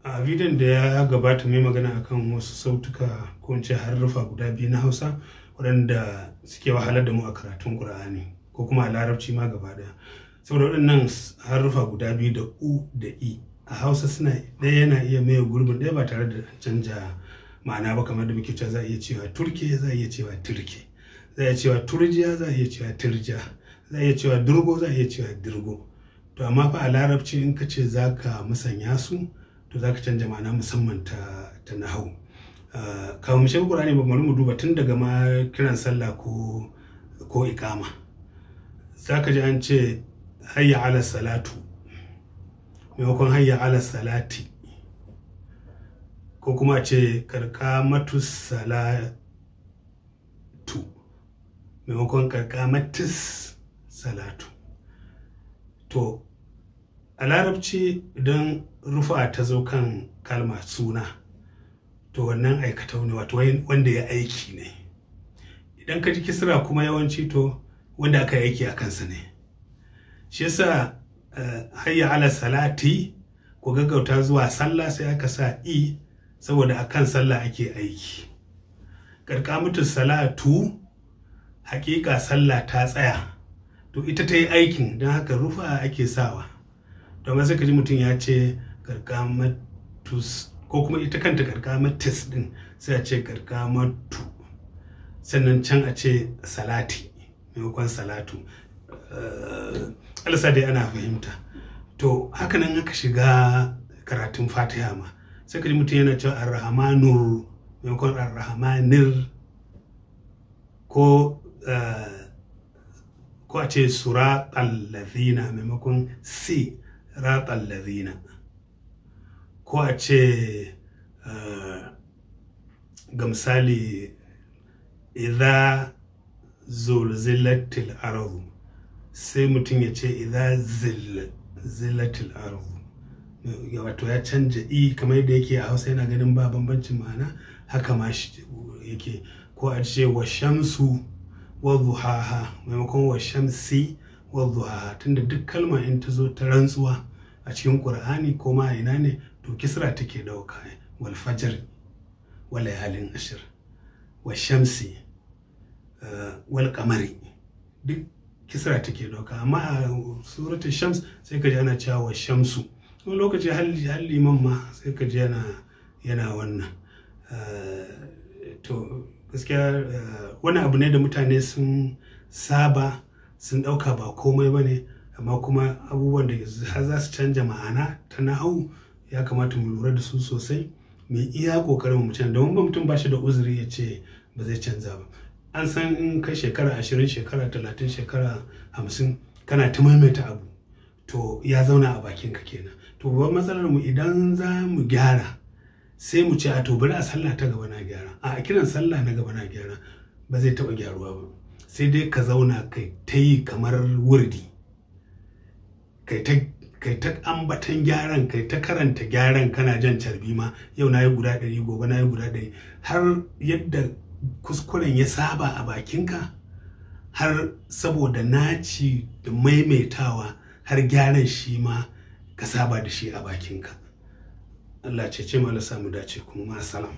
A bidiyon da ya gabata mai magana akan wasu sautuka ko in ce haruffa guda biyu na Hausa waɗanda suke wahalar da mu a karatun Qur'ani ko kuma a Larabci ma gaba ɗaya. Saboda waɗannan haruffa guda biyu da U da I a Hausa suna ɗaya yana iya maye gurbin ɗaya ba tare da canja ma'ana ba, kamar da muke cewa za a iya cewa turke, za a iya cewa turke, za a iya cewa turjiya, za a iya cewa turja, za a iya cewa durgo, za a iya cewa dirgo. To amma fa a Larabci in ka ce za ka musanya su to za ka canja ma'ana musamman ta nahau. Kawo mu shiga Qur'ani ba mu duba tun daga ma kiran sallah ko iqama. Za ka ji an ce hayya ala salatu maimakon hayya ala salati, ko kuma a ce karkamatu salatu maimakon karkamatis salatu. To a Larabci idan rufa ta zo kan kalma suna to wannan aikatau ne, wato wanda ya aiki ne. Idan ka ji kisra kuma yawanci to wanda aka aiki a kansa ne. Shi yasa hayya ala salati ko gaggauta zuwa sallah sai aka sa i saboda akan sallah ake aiki. Karkamatu salatu hakika sallah ta tsaya to ita ta yi aikin, don haka rufa ake sawa. Domin sai ka ji mutum ya ce karkamatus, ko kuma ita kanta karkamatis din sai a ce karkamatu, sannan can a ce salati maimakon salatu. Alsa dai ana fahimta. To haka nan aka shiga karatun Fatiha ma sai ka ji mutum yana cewa ar-rahmanur maimakon ar-rahmanir, ko a ce suratal ladhina maimakon siratal ladhina, ko a ce ga misali idza zulzilatil ardu sai mutum ya ce idza zilatil ardu, wato ya canja i kamar yadda yake a Hausa yana ganin ba bambancin ma'ana, haka ma shi yake. Ko a ce wa shamsu wa duhaha maimakon wa shamsi wa duhaha, tunda duk kalma in ta zo ta rantsuwa a cikin Qur'ani ko ma ina ne to kisra take dauka. Wal fajr wa layalin ashir wa shamsi wal qamari duk kisra take dauka. Amma a suratul shams sai ka ji ana cewa wa shamsu, wani lokaci har liman ma sai ka ji yana wannan. To gaskiya wani abu ne da mutane sun saba sun dauka ba komai bane, amma kuma abubuwan da har za su canja ma'ana ta nahau ya kamata mu lura da su sosai, mu iya kokarin mu canza, domin ba mutum ba shi da uzuri ya ce ba zai canza ba. An san in kai shekara 20, shekara 30, shekara 50 kana ta maimaita abu to ya zauna a bakinka kenan. To babban matsalar mu idan za mu gyara sai mu ce a to bari a sallah ta gaba na gyara, a kiran sallah na gaba na gyara, ba zai taɓa gyaruwa ba. Sai dai ka zauna kai ta yi kamar wurdi, kai ta ambatan gyaran, kai ta karanta gyaran, kana jan carbi ma yau na yi guda 100, gobe na yi guda 100, har yadda kuskuren ya saba a bakinka, har saboda naci da maimaitawa har gyaran shi ma ka saba da shi a bakinka. Allah ce mu, Allah samu dace kuma ma salam.